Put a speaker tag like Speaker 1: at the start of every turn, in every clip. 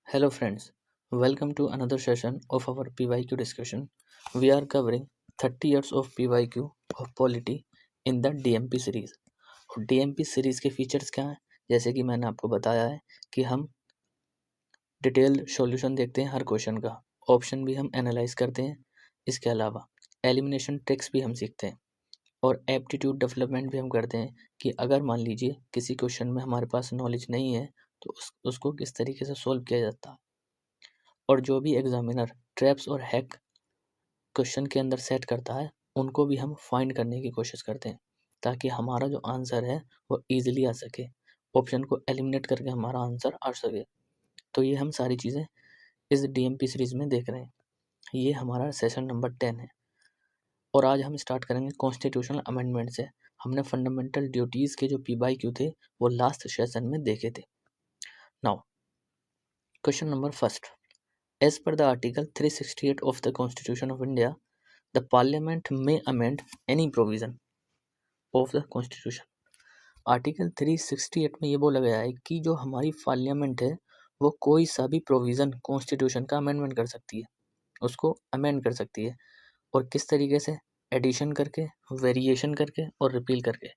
Speaker 1: Hello friends, welcome to another session of our PYQ discussion. We are covering 30 years of PYQ of polity in the DMP series. और DMP series के features क्या हैं? जैसे कि मैंने आपको बताया है कि हम डिटेल्ड सॉल्यूशन देखते हैं हर क्वेश्चन का, ऑप्शन भी हम एनालाइज करते हैं, इसके अलावा एलिमिनेशन ट्रिक्स भी हम सीखते हैं और एप्टीट्यूड डेवलपमेंट भी हम करते हैं कि अगर मान लीजिए किसी क्वेश्चन में हमारे पास नॉलेज नहीं है तो उसको किस तरीके से सॉल्व किया जाता है। और जो भी एग्जामिनर ट्रैप्स और हैक क्वेश्चन के अंदर सेट करता है उनको भी हम फाइंड करने की कोशिश करते हैं ताकि हमारा जो आंसर है वो इजीली आ सके, ऑप्शन को एलिमिनेट करके हमारा आंसर आ सके। तो ये हम सारी चीज़ें इस डीएमपी सीरीज में देख रहे हैं। ये हमारा सेशन नंबर 10 है और आज हम स्टार्ट करेंगे कॉन्स्टिट्यूशनल अमेंडमेंट से। हमने फंडामेंटल ड्यूटीज़ के जो पीवाईक्यू थे वो लास्ट सेशन में देखे थे। Now question number first, as per the Article 368 of the Constitution of India, the Parliament may amend any provision of the Constitution. Article 368 में ये बोला गया है कि जो हमारी पार्लियामेंट है वो कोई सा भी प्रोविज़न कॉन्स्टिट्यूशन का अमेंडमेंट कर सकती है, उसको अमेंड कर सकती है। और किस तरीके से? एडिशन करके, वेरिएशन करके और रिपील करके।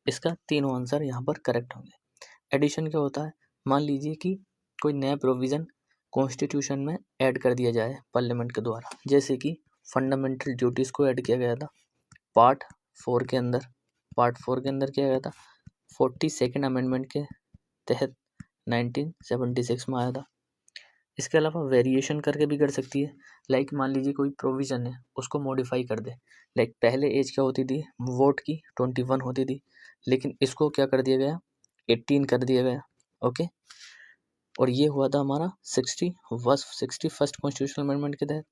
Speaker 1: इसका तीनों आंसर यहाँ पर करेक्ट होंगे। एडिशन क्या होता है? मान लीजिए कि कोई नया प्रोविज़न कॉन्स्टिट्यूशन में ऐड कर दिया जाए पार्लियामेंट के द्वारा, जैसे कि फंडामेंटल ड्यूटीज़ को ऐड किया गया था पार्ट 4 के अंदर किया गया था, 42nd अमेंडमेंट के तहत 1976 में आया था। इसके अलावा वेरिएशन करके भी कर सकती है। लाइक मान लीजिए कोई प्रोविज़न है उसको मॉडिफाई कर दे। लाइक पहले एज क्या होती थी वोट की, 21 होती थी, लेकिन इसको क्या कर दिया गया, 18 कर दिया गया। ओके, और ये हुआ था हमारा 61st कॉन्स्टिट्यूशनल अमेंडमेंट के तहत।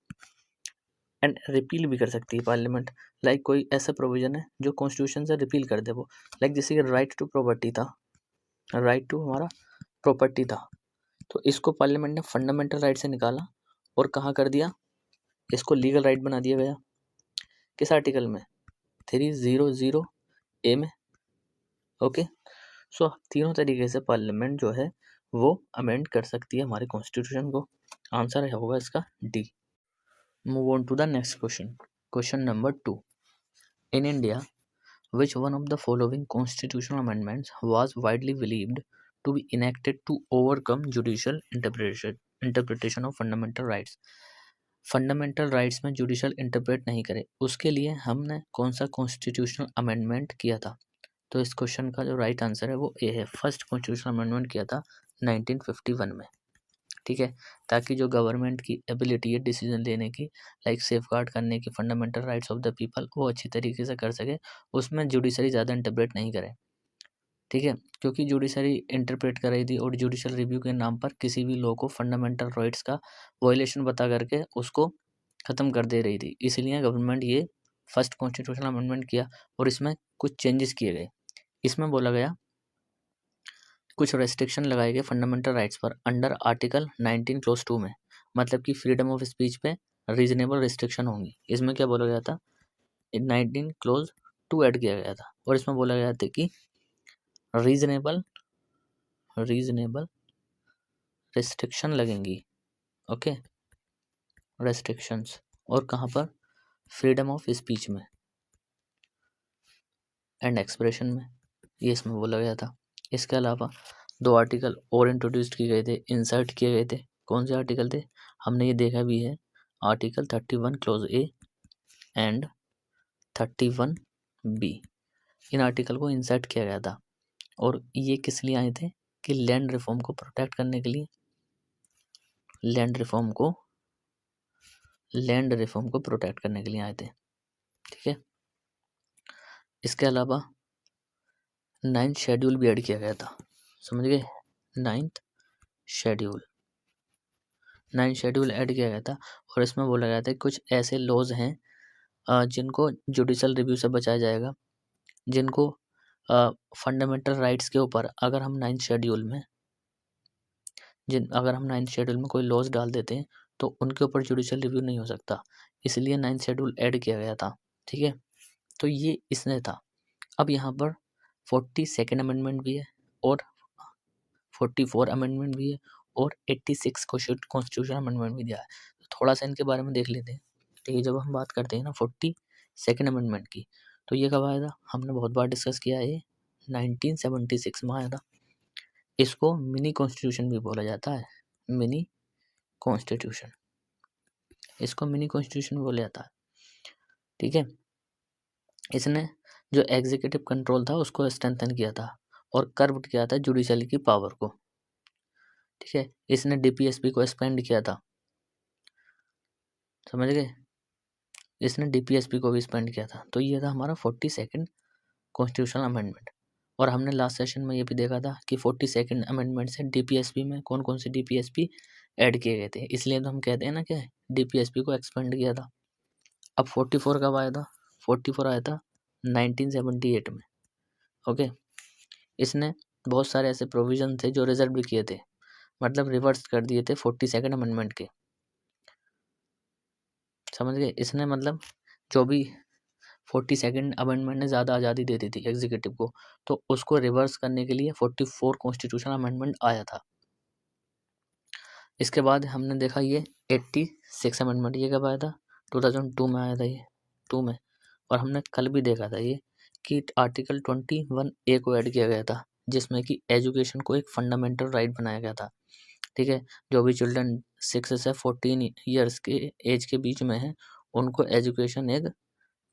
Speaker 1: एंड रिपील भी कर सकती है पार्लियामेंट। लाइक कोई ऐसा प्रोविजन है जो कॉन्स्टिट्यूशन से रिपील कर दे वो, लाइक जैसे कि राइट टू प्रॉपर्टी था, राइट टू हमारा प्रॉपर्टी था, तो इसको पार्लियामेंट ने फंडामेंटल राइट से निकाला और कहाँ कर दिया, इसको लीगल राइट बना दिया गया। किस आर्टिकल में? 300A में। ओके, सो तीनों तरीके से पार्लियामेंट जो है वो अमेंड कर सकती है हमारे कॉन्स्टिट्यूशन को। आंसर होगा इसका D. Move on to the next question. Question number 2. In India, which one of the following constitutional amendments was widely believed to be enacted to overcome judicial interpretation of fundamental rights? Fundamental rights में judicial interpret नहीं करे, उसके लिए हमने कौन सा constitutional amendment किया था? तो इस क्वेश्चन का जो राइट आंसर है वो ए है। फर्स्ट कॉन्स्टिट्यूशनल अमेंडमेंट किया था 1951 में। ठीक है, ताकि जो गवर्नमेंट की एबिलिटी है डिसीजन लेने की, लाइक सेफ गार्ड करने की fundamental rights of the people, वो अच्छी तरीके से कर सके, उसमें जुडिशरी ज़्यादा इंटरप्रेट नहीं करे। ठीक है, क्योंकि जुडिशरी इंटरप्रेट कर रही थी और जुडिशल रिव्यू के नाम पर किसी भी लॉ को फंडामेंटल राइट्स का वायलेशन बता करके उसको ख़त्म कर दे रही थी। इसलिए गवर्नमेंट ये फर्स्ट कॉन्स्टिट्यूशनल अमेंडमेंट किया और इसमें कुछ चेंजेस किए गए। इसमें बोला गया कुछ रेस्ट्रिक्शन लगाए गए फंडामेंटल राइट्स पर अंडर आर्टिकल 19 क्लोज 2 में, मतलब कि फ्रीडम ऑफ स्पीच पे रीजनेबल रिस्ट्रिक्शन होंगी। इसमें क्या बोला गया था, 19 क्लोज 2 ऐड किया गया था और इसमें बोला गया था कि रीजनेबल रिस्ट्रिक्शन लगेंगी। ओके, रेस्ट्रिक्शंस, और कहाँ पर? फ्रीडम ऑफ स्पीच में एंड एक्सप्रेशन में, ये इसमें बोला गया था। इसके अलावा 2 आर्टिकल और इंट्रोड्यूस किए गए थे, इंसर्ट किए गए थे। कौन से आर्टिकल थे? हमने ये देखा भी है, article 31 close A and 31B। In article को इंसर्ट किया गया था और ये किस लिए आए थे कि लैंड रिफॉर्म को प्रोटेक्ट करने के लिए, लैंड रिफॉर्म को प्रोटेक्ट करने के लिए आए थे। ठीक है, इसके अलावा 9th शेड्यूल भी ऐड किया गया था, समझ गए? 9th शेड्यूल ऐड किया गया था और इसमें बोला गया था कि कुछ ऐसे लॉज हैं जिनको जुडिशल रिव्यू से बचाया जाएगा, जिनको फंडामेंटल राइट्स के ऊपर अगर हम 9th शेड्यूल में कोई लॉज डाल देते हैं तो उनके ऊपर जुडिशल रिव्यू नहीं हो सकता, इसलिए 9th शेड्यूल ऐड किया गया था। ठीक है, तो ये इसने था। अब यहाँ पर 42nd अमेंडमेंट भी है और 44 अमेंडमेंट भी है और 86 कॉन्स्टिट्यूशन अमेंडमेंट भी दिया है। तो थोड़ा सा इनके बारे में देख लेते हैं। ठीक है, जब हम बात करते हैं ना 42nd अमेंडमेंट की, तो ये कब आया था? हमने बहुत बार डिस्कस किया है, 1976 में आया था। इसको मिनी कॉन्स्टिट्यूशन भी बोला जाता है, मिनी कॉन्स्टिट्यूशन, इसको मिनी कॉन्स्टिट्यूशन बोला जाता है। ठीक है, इसने जो एग्जीक्यूटिव कंट्रोल था उसको स्ट्रेंथन किया था और कर्व किया था जुडिशरी की पावर को। ठीक है, इसने डीपीएसपी को एक्सपेंड किया था, समझ गए, इसने डीपीएसपी को भी एक्सपेंड किया था। तो ये था हमारा 42nd कॉन्स्टिट्यूशनल अमेंडमेंट। और हमने लास्ट सेशन में ये भी देखा था कि 42nd अमेंडमेंट से डीपीएसपी में कौन कौन से डीपीएसपी ऐड किए गए थे, इसलिए तो हम कहते हैं ना कि डीपीएसपी को एक्सपेंड किया था। अब 44 कब आया था? 44 आया था 1978 में। ओके, इसने बहुत सारे ऐसे प्रोविजन थे जो रिजर्व भी किए थे, मतलब रिवर्स कर दिए थे 42nd अमेंडमेंट के, समझ गए। इसने मतलब जो भी 42nd अमेंडमेंट ने ज़्यादा आज़ादी दे दी थी एग्जीक्यूटिव को, तो उसको रिवर्स करने के लिए 44 कॉन्स्टिट्यूशन अमेंडमेंट आया था। इसके बाद हमने देखा ये 86 अमेंडमेंट, ये कब आया था? 2002 में आया था ये, 2 में। और हमने कल भी देखा था ये कि आर्टिकल 21A को ऐड किया गया था, जिसमें कि एजुकेशन को एक फंडामेंटल राइट बनाया गया था। ठीक है, जो भी चिल्ड्रन 6 से 14 ईयर्स के एज के बीच में है, उनको एजुकेशन एक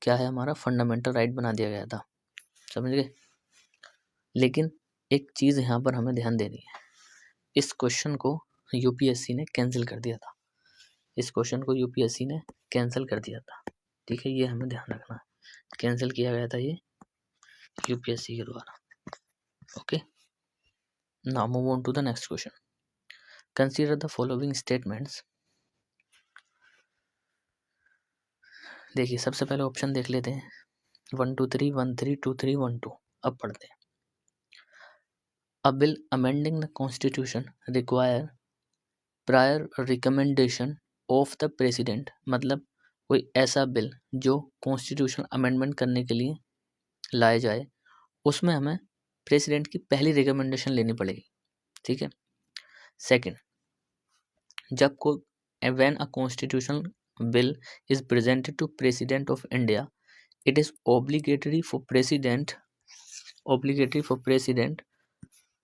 Speaker 1: क्या है, हमारा फंडामेंटल राइट बना दिया गया था, समझ गए। लेकिन एक चीज़ यहाँ पर हमें ध्यान देनी है, इस क्वेश्चन को यूपीएससी ने कैंसिल कर दिया था, इस क्वेश्चन को यूपीएससी ने कैंसिल कर दिया था। ठीक है, ये हमें ध्यान रखना है, कैंसिल किया गया था ये यूपीएससी के द्वारा। Okay, now move on to the next question. Consider the following statements. देखिए, सबसे पहले ऑप्शन देख लेते हैं, 1 2 3 1 3 2 3 1 2। अब पढ़ते हैं। अ bill amending the constitution require prior recommendation of the president, मतलब कोई ऐसा बिल जो कॉन्स्टिट्यूशन अमेंडमेंट करने के लिए लाया जाए, उसमें हमें प्रेसिडेंट की पहली रिकमेंडेशन लेनी पड़ेगी। ठीक है। सेकंड, जब को when a constitutional bill is presented to president of India, it is obligatory for president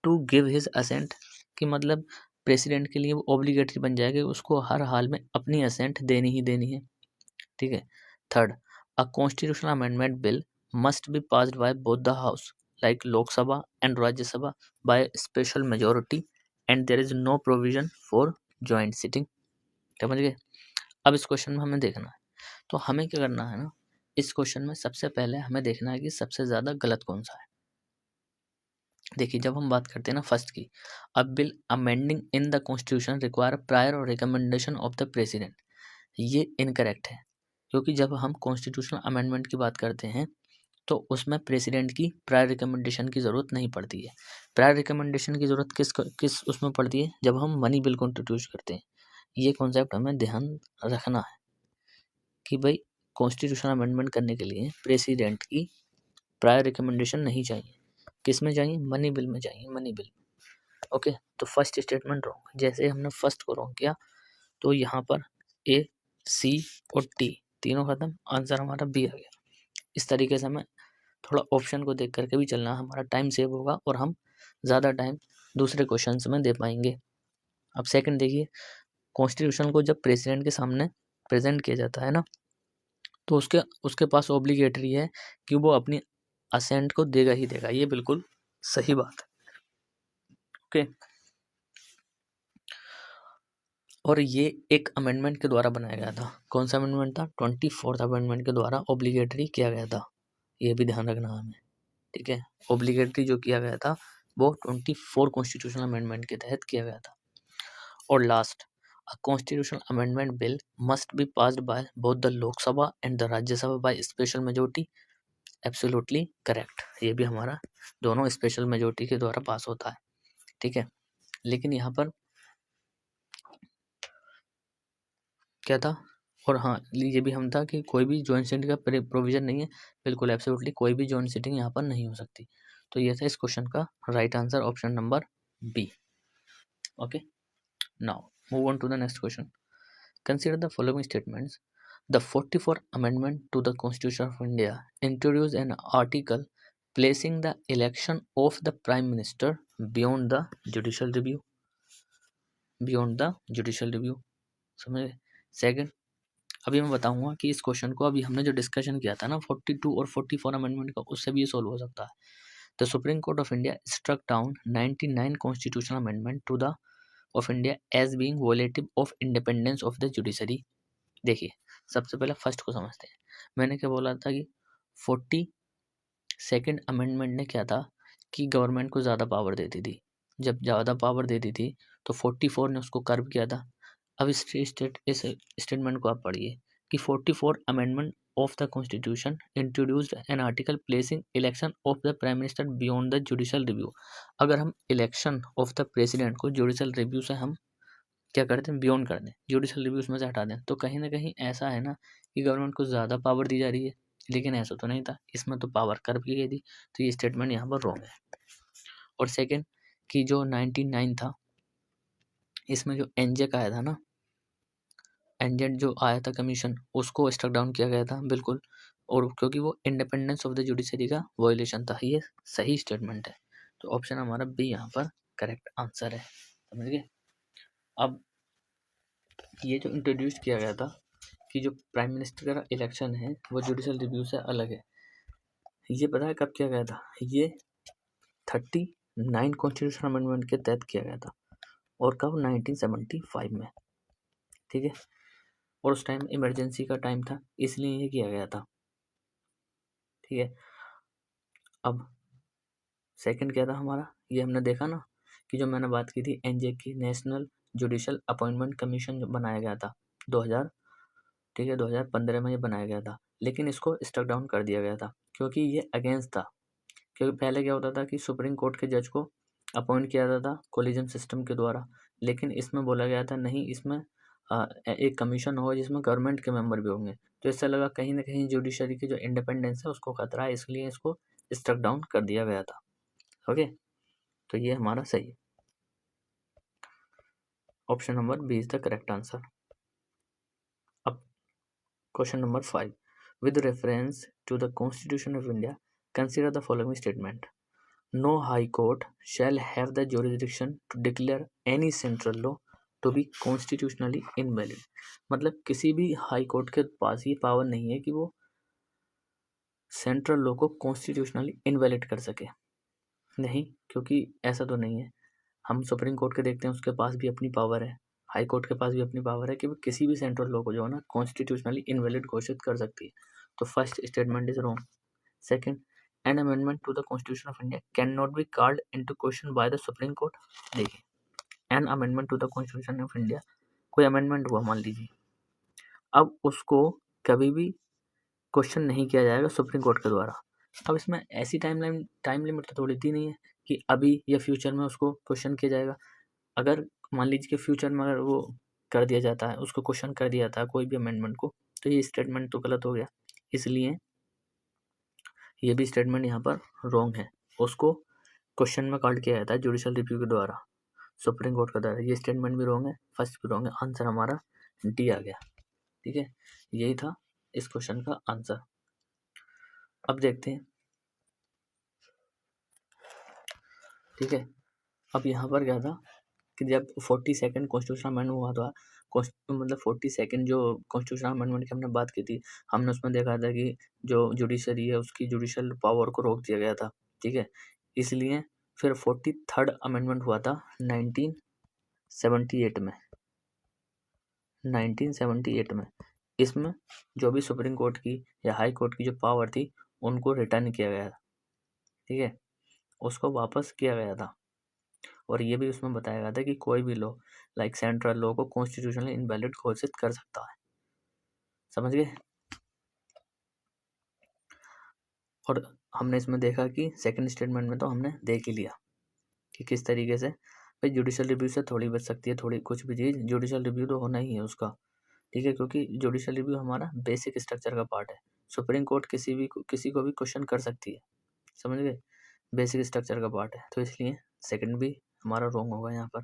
Speaker 1: to give his assent, कि मतलब प्रेसिडेंट के लिए वो ऑब्लिगेटरी बन जाएगा, उसको हर हाल में अपनी असेंट देनी ही देनी है। ठीक है। Third, a constitutional amendment bill must be passed by both the house like Lok Sabha and Rajya Sabha by special majority and there is no provision for joint sitting. समझ गए। अब इस क्वेश्चन में हमें देखना है, तो हमें क्या करना है ना, इस क्वेश्चन में सबसे पहले हमें देखना है कि सबसे ज़्यादा गलत कौन सा है। देखिए, जब हम बात करते हैं ना फर्स्ट की, अ bill amending in the constitution require prior और रिकमेंडेशन ऑफ द प्रेसिडेंट, ये इनकरेक्ट है, क्योंकि जब हम कॉन्स्टिट्यूशनल अमेंडमेंट की बात करते हैं तो उसमें प्रेसिडेंट की प्रायर रिकमेंडेशन की ज़रूरत नहीं पड़ती है। प्रायर रिकमेंडेशन की ज़रूरत किस उसमें पड़ती है? जब हम मनी बिल को इंट्रोड्यूस करते हैं। ये कॉन्सेप्ट हमें ध्यान रखना है कि भाई कॉन्स्टिट्यूशनल अमेंडमेंट करने के लिए प्रेसिडेंट की प्रायर रिकमेंडेशन नहीं चाहिए। किस में चाहिए? मनी बिल में चाहिए, मनी बिल। ओके, तो फर्स्ट स्टेटमेंट रॉन्ग। जैसे हमने फर्स्ट को रॉन्ग किया तो यहाँ पर ए, सी और टी तीनों खत्म, आंसर हमारा बी आ गया। इस तरीके से हमें थोड़ा ऑप्शन को देख करके भी चलना, हमारा टाइम सेव होगा और हम ज़्यादा टाइम दूसरे क्वेश्चन में दे पाएंगे। अब सेकंड देखिए, कॉन्स्टिट्यूशन को जब प्रेसिडेंट के सामने प्रेजेंट किया जाता है ना, तो उसके उसके पास ऑब्लिगेटरी है कि वो अपनी असेंट को देगा ही देगा। ये बिल्कुल सही बात है। ओके, और ये एक अमेंडमेंट के द्वारा बनाया गया था। कौन सा अमेंडमेंट था? 24th अमेंडमेंट के द्वारा ऑब्लिगेटरी किया गया था। ये भी ध्यान रखना हमें। ठीक है, ऑब्लिगेटरी जो किया गया था वो 24 कॉन्स्टिट्यूशनल अमेंडमेंट के तहत किया गया था। और last, a constitutional amendment bill must be passed by both the Lok Sabha and the Rajya Sabha by special majority. Absolutely correct, ये भी हमारा दोनों स्पेशल मेजोरिटी के द्वारा पास होता है। ठीक है, लेकिन यहाँ पर क्या था, और हाँ ये भी हम था कि कोई भी जॉइंट सिटिंग का प्रोविजन नहीं है। बिल्कुल एब्सोल्युटली कोई भी जॉइंट सिटिंग यहाँ पर नहीं हो सकती। तो ये था इस क्वेश्चन का right answer, option number B. Okay, Now move on to the next question. Consider the following statements. The 44th Amendment to the Constitution of India introduced an article placing the election of the Prime Minister beyond the judicial review. Beyond the judicial review. समझे? Second, अभी मैं बताऊंगा कि इस question को अभी हमने जो डिस्कशन किया था ना 42 और 44 अमेंडमेंट का, उससे भी ये सोल्व हो सकता है. The Supreme Court of India struck down 99 constitutional amendment to the of India as being violative of independence of the judiciary. देखिए, सबसे पहले फर्स्ट को समझते हैं. मैंने क्या बोला था कि 42nd अमेंडमेंट ने क्या था कि गवर्नमेंट को ज़्यादा पावर देती थी. जब ज़्यादा पावर देती थी तो 44 ने उसको कर्व किया था. अब इस स्टेटमेंट को आप पढ़िए कि 44 amendment of the constitution introduced an article placing election of the prime minister beyond the judicial review. अगर हम इलेक्शन ऑफ द प्रेसिडेंट को जुडिशियल रिव्यू से हम क्या करते हैं, बियॉन्ड कर दें, जुडिशियल रिव्यू उसमें से हटा दें, तो कहीं ना कहीं ऐसा है ना कि गवर्नमेंट को ज़्यादा पावर दी जा रही है. लेकिन ऐसा तो नहीं था, इसमें तो पावर कर्व की गई थी. तो ये स्टेटमेंट यहाँ पर रॉन्ग है. और सेकेंड, कि जो 99 था, इसमें जो एनजेक आया था ना, एनजेक जो आया था कमीशन, उसको स्ट्रक डाउन किया गया था बिल्कुल. और क्योंकि वो इंडिपेंडेंस ऑफ द जुडिशरी का वायोलेशन था. ये सही स्टेटमेंट है. तो ऑप्शन हमारा बी यहाँ पर करेक्ट आंसर है. समझ गए. अब ये जो इंट्रोड्यूस किया गया था कि जो प्राइम मिनिस्टर का इलेक्शन है वो जुडिशियल रिव्यू से अलग है, ये पता है कब किया गया था? ये 39 कॉन्स्टिट्यूशन अमेंडमेंट के तहत किया गया था. और कब? 1975 में. ठीक है. और उस टाइम इमरजेंसी का टाइम था, इसलिए ये किया गया था. ठीक है. अब सेकंड क्या था हमारा, ये हमने देखा ना कि जो मैंने बात की थी एनजेक की, नेशनल जुडिशियल अपॉइंटमेंट कमीशन जो बनाया गया था 2000, ठीक है, 2015 में ये बनाया गया था. लेकिन इसको स्टक डाउन कर दिया गया था क्योंकि ये अगेंस्ट था. क्योंकि पहले क्या होता था कि सुप्रीम कोर्ट के जज को अपॉइंट किया जाता था कोलिजन सिस्टम के द्वारा. लेकिन इसमें बोला गया था नहीं, इसमें एक कमीशन होगा जिसमें गवर्नमेंट के मेंबर भी होंगे. तो इससे लगा कहीं ना कहीं जुडिशरी की जो इंडिपेंडेंस है उसको खतरा है, इसलिए इसको स्ट्रक डाउन कर दिया गया था. ओके. तो ये हमारा सही है. Option number B is the correct answer. अब question number 5. With reference to the constitution of India consider the following statement. No high court shall have the jurisdiction to declare any central law to be constitutionally invalid. मतलब किसी भी high court के पास ये power नहीं है कि वो central law को कॉन्स्टिट्यूशनली इनवैलिड कर सके. नहीं, क्योंकि ऐसा तो नहीं है. हम सुप्रीम कोर्ट के देखते हैं, उसके पास भी अपनी पावर है. हाई कोर्ट के पास भी अपनी पावर है कि वो किसी भी सेंट्रल लॉ को जो है ना कॉन्स्टिट्यूशनली इनवैलिड घोषित कर सकती है. तो first statement is wrong. Second, an amendment to the Constitution of India cannot be called into question by the Supreme Court. देखिए, an amendment to the Constitution of India, कोई अमेंडमेंट हुआ मान लीजिए, अब उसको कभी भी क्वेश्चन नहीं किया जाएगा सुप्रीम कोर्ट के द्वारा. अब इसमें ऐसी टाइम लिमिट तो थोड़ी दी नहीं है कि अभी या फ्यूचर में उसको क्वेश्चन किया जाएगा. अगर मान लीजिए कि फ्यूचर में अगर वो कर दिया जाता है, उसको क्वेश्चन कर दिया जाता है कोई भी अमेंडमेंट को, तो ये स्टेटमेंट तो गलत हो गया. इसलिए ये भी स्टेटमेंट यहाँ पर रॉन्ग है. उसको क्वेश्चन में काट किया जाता है जुडिशियल रिव्यू के द्वारा, सुप्रीम कोर्ट के द्वारा. ये स्टेटमेंट भी रॉन्ग है, फर्स्ट भी रॉन्ग है. आंसर हमारा डी आ गया. ठीक है, यही था इस क्वेश्चन का आंसर. अब देखते हैं. ठीक है, अब यहाँ पर क्या था कि जब 42nd कॉन्स्टिट्यूशन अमेंडमेंट हुआ था, मतलब 42nd जो कॉन्स्टिट्यूशन अमेंडमेंट की हमने बात की थी, हमने उसमें देखा था कि जो जुडिशरी है उसकी जुडिशियल पावर को रोक दिया गया था. ठीक है, इसलिए फिर 43rd अमेंडमेंट हुआ था 1978 में. 1978 में इसमें जो भी सुप्रीम कोर्ट की या हाई कोर्ट की जो पावर थी उनको रिटर्न किया गया था. ठीक है, उसको वापस किया गया था. और ये भी उसमें बताया गया था कि कोई भी लॉ लाइक सेंट्रल लॉ को कॉन्स्टिट्यूशनली इनवैलिड घोषित कर सकता है. समझ गए. और हमने इसमें देखा कि सेकंड स्टेटमेंट में तो हमने देख ही लिया कि किस तरीके से भाई जुडिशियल रिव्यू से थोड़ी बच सकती है, थोड़ी कुछ भी चीज़ जुडिशियल रिव्यू तो होना ही है उसका. ठीक है, क्योंकि जुडिशियल रिव्यू हमारा बेसिक स्ट्रक्चर का पार्ट है. सुप्रीम कोर्ट किसी को भी क्वेश्चन कर सकती है. समझ गए, बेसिक स्ट्रक्चर का पार्ट है. तो इसलिए सेकंड भी हमारा रॉन्ग होगा यहाँ पर.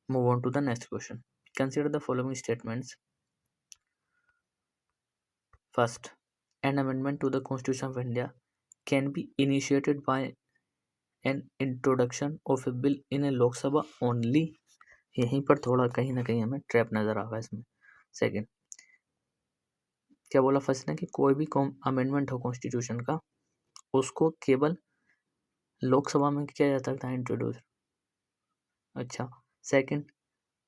Speaker 1: Move on to the next question. Consider the following statements. First, an amendment to the Constitution of India can be initiated by an introduction of a bill in a Lok Sabha only. यहीं पर थोड़ा कहीं ना कहीं हमें trap नजर आ रहा है इसमें. सेकेंड, क्या बोला फर्स्ट ने कि कोई भी अमेंडमेंट हो कॉन्स्टिट्यूशन का उसको केवल लोकसभा में किया जा सकता है इंट्रोड्यूस. अच्छा. Second,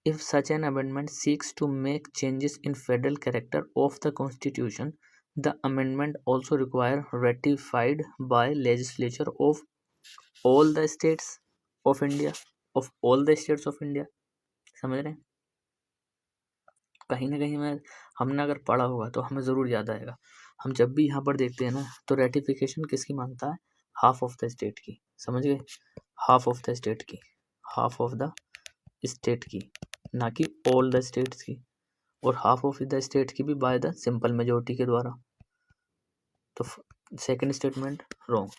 Speaker 1: if such an amendment seeks to make changes in federal character of the constitution, the amendment also require ratified by legislature of all the states of India. of all the states of India. समझ रहे हैं. कहीं ना कहीं में हमने अगर पढ़ा होगा तो हमें ज़रूर याद आएगा. हम जब भी यहाँ पर देखते हैं ना तो रेटिफिकेशन किसकी मांगता है? हाफ ऑफ द स्टेट की. समझ गए. हाफ ऑफ द स्टेट की. हाफ ऑफ द स्टेट की, ना कि ऑल द स्टेट्स की. और हाफ ऑफ द स्टेट की भी बाय द सिंपल मेजोरिटी के द्वारा. तो सेकंड स्टेटमेंट रॉन्ग.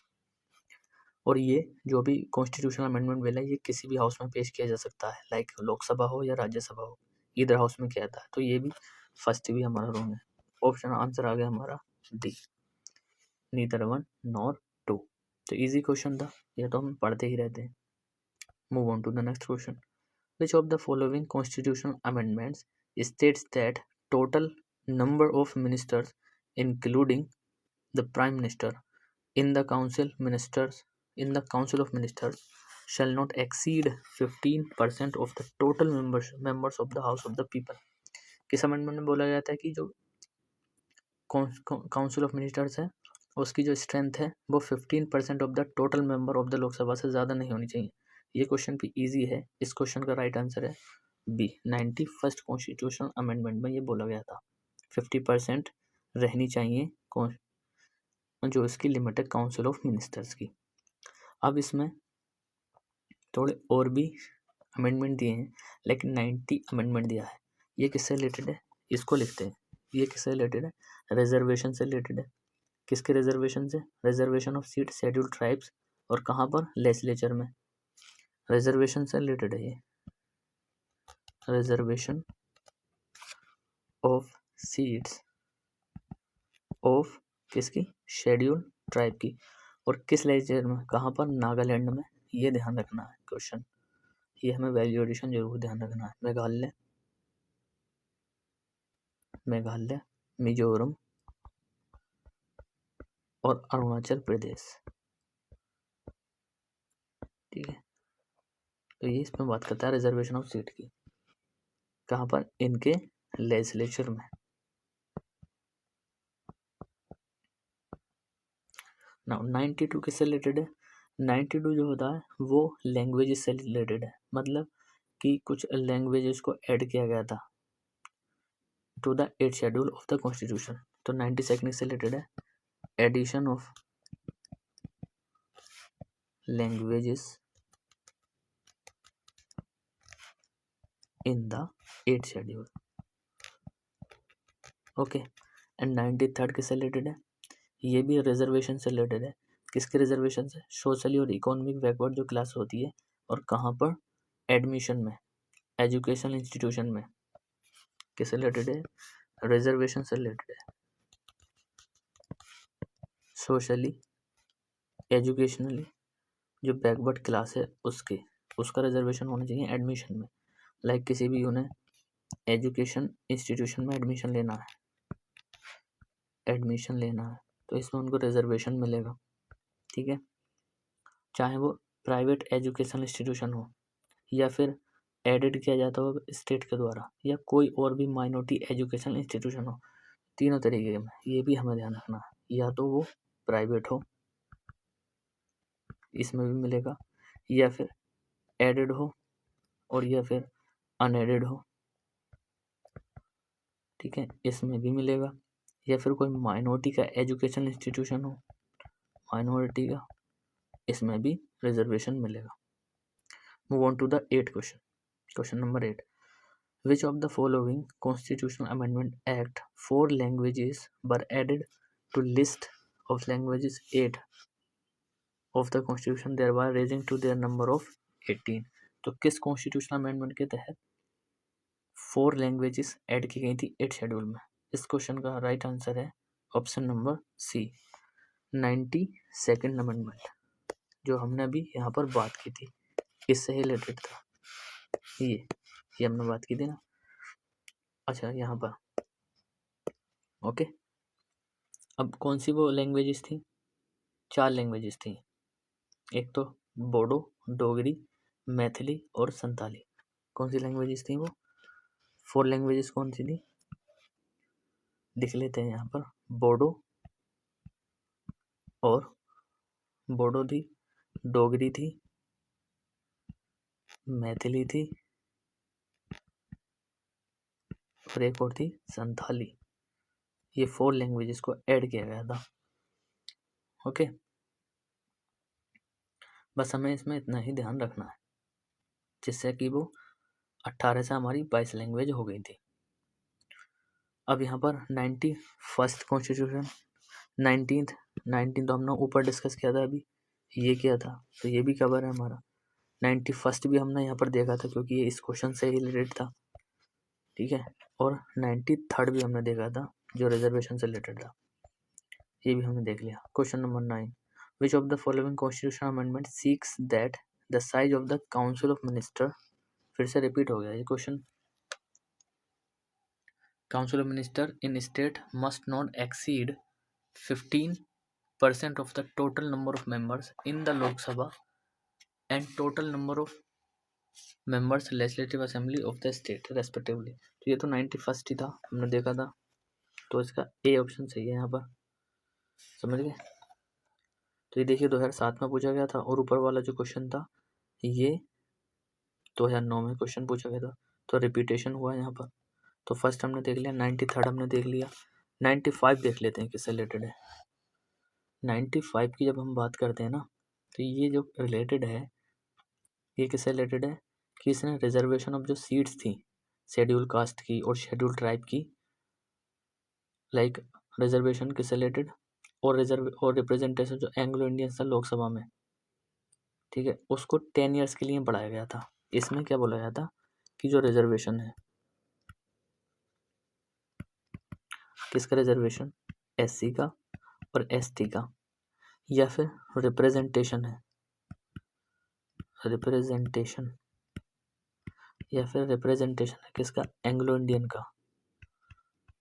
Speaker 1: और ये जो भी कॉन्स्टिट्यूशनल अमेंडमेंट बिल है ये किसी भी हाउस में पेश किया जा सकता है, लाइक लोकसभा हो या राज्यसभा हो, इधर हाउस में किया जाता है. तो ये भी फर्स्ट भी हमारा रॉन्ग है. ऑप्शन आंसर आ गया हमारा D, neither one nor two. तो इजी क्वेश्चन था, ये तो हम पढ़ते ही रहते हैं. Move on to the next question. Which of the following constitutional amendments states that total number of ministers, including the Prime Minister, in the Council of Ministers, shall not exceed 15% of the total members of the House of the People? किस amendment में बोला जाता है कि जो council of ministers है उसकी जो स्ट्रेंथ है वो 15% of the total member of the Lok Sabha से ज़्यादा नहीं होनी चाहिए. ये क्वेश्चन भी इजी है. इस क्वेश्चन का राइट आंसर है बी. 91st कॉन्स्टिट्यूशनल अमेंडमेंट में ये बोला गया था 50% रहनी चाहिए जो इसकी लिमिट है काउंसिल ऑफ मिनिस्टर्स की. अब इसमें थोड़े और भी अमेंडमेंट दिए हैं लेकिन 90 अमेंडमेंट दिया है. ये किससे रिलेटेड है इसको लिखते हैं. ये किससे रिलेटेड है? रिजर्वेशन से रिलेटेड है. किसके रिजर्वेशन से? Reservation of seat scheduled tribes. और कहाँ पर? लेजिस्लेचर में. रिजर्वेशन से रिलेटेड है ये. रिजर्वेशन ऑफ सीट्स ऑफ किसकी? शेड्यूल्ड ट्राइब की. और किस लेजिस्लेचर में? कहाँ पर? नागालैंड में. ये ध्यान रखना है क्वेश्चन. ये हमें वैल्यू एडिशन जरूर ध्यान रखना है. मेघालय, मिजोरम और अरुणाचल प्रदेश. ठीक है. तो ये इसमें बात करता है रिजर्वेशन ऑफ सीट की. कहाँ पर? इनके लेजिस्लेचर में. नाउ 92 किससे रिलेटेड है? 92 जो होता है वो लैंग्वेजेस से रिलेटेड है. मतलब कि कुछ लैंग्वेजेस को ऐड किया गया था to the 8th schedule of the constitution. तो 92 से रिलेटेड है addition of languages in the 8th schedule. Okay. And 93rd किससे रिलेटेड है? ये भी रिजर्वेशन से रिलेटेड है. किसके रिजर्वेशन से? सोशली और इकोनॉमिक बैकवर्ड जो क्लास होती है. और कहाँ पर? एडमिशन में, एजुकेशनल इंस्टीट्यूशन में. किससे रिलेटेड है? रिजर्वेशन से रिलेटेड है. सोशली एजुकेशनली जो बैकवर्ड क्लास है उसका रिजर्वेशन होना चाहिए एडमिशन में. लाइक किसी भी उन्हें एजुकेशन इंस्टीट्यूशन में एडमिशन लेना है तो इसमें उनको रिजर्वेशन मिलेगा. ठीक है. चाहे वो प्राइवेट एजुकेशनल इंस्टीट्यूशन हो या फिर एडेड किया जाता हो स्टेट के द्वारा या कोई और भी माइनॉरिटी एजुकेशनल इंस्टीट्यूशन हो. तीनों तरीके में ये भी हमें ध्यान रखना है. या तो वो प्राइवेट हो, इसमें भी मिलेगा, या फिर एडेड हो और या फिर अनएडेड हो. ठीक है. इसमें भी मिलेगा. या फिर कोई माइनॉरिटी का एजुकेशनल इंस्टीट्यूशन हो, माइनॉरिटी का, इसमें भी रिजर्वेशन मिलेगा. Move on to the 8th question. Question number 8. Which of the following constitutional amendment act 4 languages were added to list of languages 8 of the constitution, thereby raising to their number of 18? तो किस constitutional amendment के तहत 4 languages add की गई थी 8 schedule में? इस question का राइट आंसर है option number C, 92nd amendment, जो हमने अभी यहाँ पर बात की थी, इससे रिलेटेड था ये हमने बात की थी ना। अच्छा, यहाँ पर ओके। अब कौन सी वो लैंग्वेजेस थी? 4 लैंग्वेजेस थी, एक तो बोडो, डोगरी, मैथिली और संताली। कौन सी लैंग्वेजेस थी वो? 4 लैंग्वेजेस कौन सी थी? लिख लेते हैं यहाँ पर, बोडो थी, डोगरी थी, मैथिली थी और एक और थी संथाली। ये 4 लैंग्वेजेस को ऐड किया गया था। ओके, बस हमें इसमें इतना ही ध्यान रखना है, जिससे कि वो 18 से हमारी 22 लैंग्वेज हो गई थी। अब यहाँ पर 91st कॉन्स्टिट्यूशन, 19th तो हमने ऊपर डिस्कस किया था, अभी ये किया था, तो ये भी कवर है हमारा। 91st भी हमने यहाँ पर देखा था, क्योंकि ये इस क्वेश्चन से ही रिलेटेड था, ठीक है। और 93rd भी हमने देखा था, जो रिजर्वेशन से रिलेटेड था, ये भी हमने देख लिया। Question number 9, which of the following constitutional amendment seeks that the size of the council of minister, फिर से रिपीट हो गया ये question. Council of minister in state must not exceed 15% of the total number of members in the Lok Sabha and total number of members legislative assembly of the state respectively। तो ये तो 91st ही था, हमने देखा था, तो इसका A option सही है यहाँ पर, समझ गए। तो ये देखिए 2007 में पूछा गया था, और ऊपर वाला जो क्वेश्चन था ये 2009 में क्वेश्चन पूछा गया था, तो रिपीटेशन हुआ यहाँ पर। तो फर्स्ट हमने देख लिया, 93rd हमने देख लिया, 95 देख लेते हैं किससे रिलेटेड है। 95 की जब हम बात करते हैं ना, तो ये जो रिलेटेड है, ये किससे रिलेटेड है कि इसने रिजर्वेशन ऑफ जो सीट्स थी शेड्यूल कास्ट की और शेड्यूल ट्राइब की, लाइक रिजर्वेशन किससे रिलेटेड, और रिप्रेजेंटेशन जो एंग्लो इंडियंस था लोकसभा में, ठीक है, उसको 10 ईयर्स के लिए बढ़ाया गया था। इसमें क्या बोला गया था कि जो रिजर्वेशन है, किसका रिजर्वेशन, एससी का और एसटी का, या फिर रिप्रेजेंटेशन है, रिप्रेजेंटेशन या फिर रिप्रेजेंटेशन है किसका, एंग्लो इंडियन का,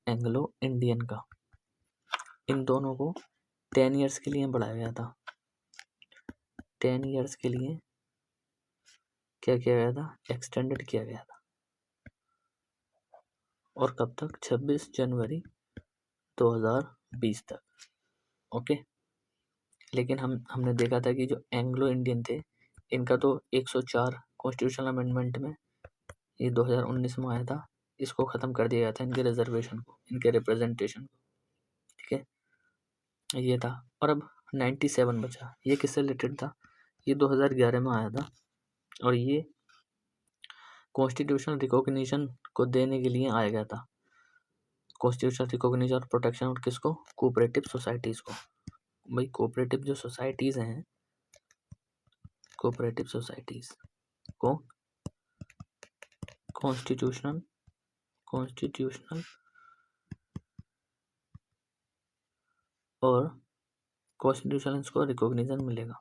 Speaker 1: एंग्लो इंडियन का, इन दोनों को 10 ईयर्स के लिए बढ़ाया गया था। 10 ईयर्स के लिए क्या किया गया था, एक्सटेंडेड किया गया था, और कब तक, 26 जनवरी 2020 तक। ओके, लेकिन हमने देखा था कि जो एंग्लो इंडियन थे, इनका तो 104 कॉन्स्टिट्यूशनल अमेंडमेंट में, ये 2019 में आया था, इसको ख़त्म कर दिया गया था, इनके रिजर्वेशन को, इनके रिप्रेजेंटेशन को, ठीक है, ये था। और अब 97 बचा, ये किससे रिलेटेड था, ये 2011 में आया था, और ये कॉन्स्टिट्यूशनल रिकॉग्निशन को देने के लिए आया गया था। कॉन्स्टिट्यूशनल रिकॉग्निशन और प्रोटेक्शन, और किसको, कोऑपरेटिव सोसाइटीज़ को। भाई कोऑपरेटिव जो सोसाइटीज़ हैं, कोऑपरेटिव सोसाइटीज़ को कॉन्स्टिट्यूशनल और कॉन्स्टिट्यूशनल इसको रिकॉग्निशन मिलेगा,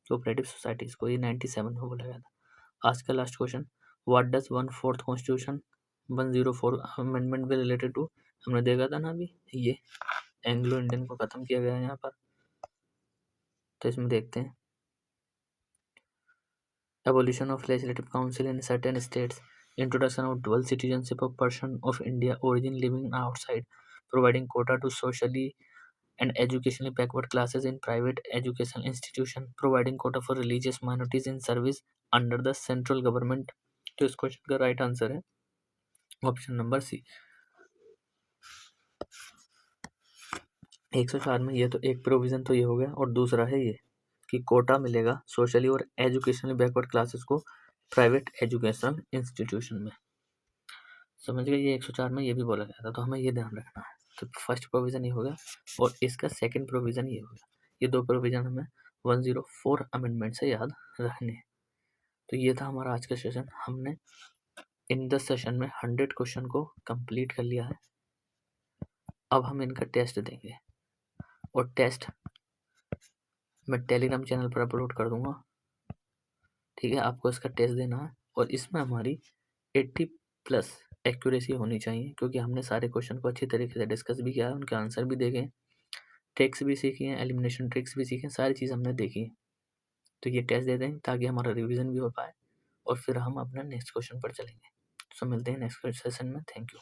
Speaker 1: कोऑपरेटिव सोसाइटीज़ को, ये 97 में बोला गया था। आज का last question, what does 1/4 constitution 104 amendment भी रिलेटेड टू, हमने देखा था ना अभी, ये एंग्लो इंडियन को ख़त्म किया गया है यहाँ पर। तो इसमें देखते हैं, abolition of legislative council in certain states, introduction of dual citizenship of person of India origin living outside, providing quota to socially and educationally backward classes in private educational institution, providing quota for religious minorities in service under the central government। तो इस question का right answer है option number सी। 104 में ये तो एक provision तो ये हो गया, और दूसरा है ये कि कोटा मिलेगा सोशली और एजुकेशनली बैकवर्ड क्लासेस को प्राइवेट एजुकेशनल इंस्टीट्यूशन में, समझ गए। ये 104 में ये भी बोला गया था, तो हमें ये ध्यान रखना है। तो फर्स्ट प्रोविजन ये हो गया, और इसका सेकंड प्रोविजन ये हो गया। ये दो प्रोविजन हमें 104 अमेंडमेंट से याद रखने हैं। तो ये था हमारा आज का सेशन। हमने इन 10 सेशन में 100 क्वेश्चन को कंप्लीट कर लिया है। अब हम इनका टेस्ट देंगे और टेस्ट मैं टेलीग्राम चैनल पर अपलोड कर दूंगा। ठीक है, आपको इसका टेस्ट देना है और इसमें हमारी 80+ एक्यूरेसी होनी चाहिए, क्योंकि हमने सारे क्वेश्चन को अच्छी तरीके से डिस्कस भी किया है, उनके आंसर भी देखे, ट्रिक्स भी सीखी हैं, एलिमिनेशन ट्रिक्स भी सीखे, सारी चीज़ हमने देखी है। तो ये टेस्ट दे दें ताकि हमारा रिवीजन भी हो पाए और फिर हम अपना नेक्स्ट क्वेश्चन पर चलेंगे। सो मिलते हैं नेक्स्ट सेशन में। Thank you.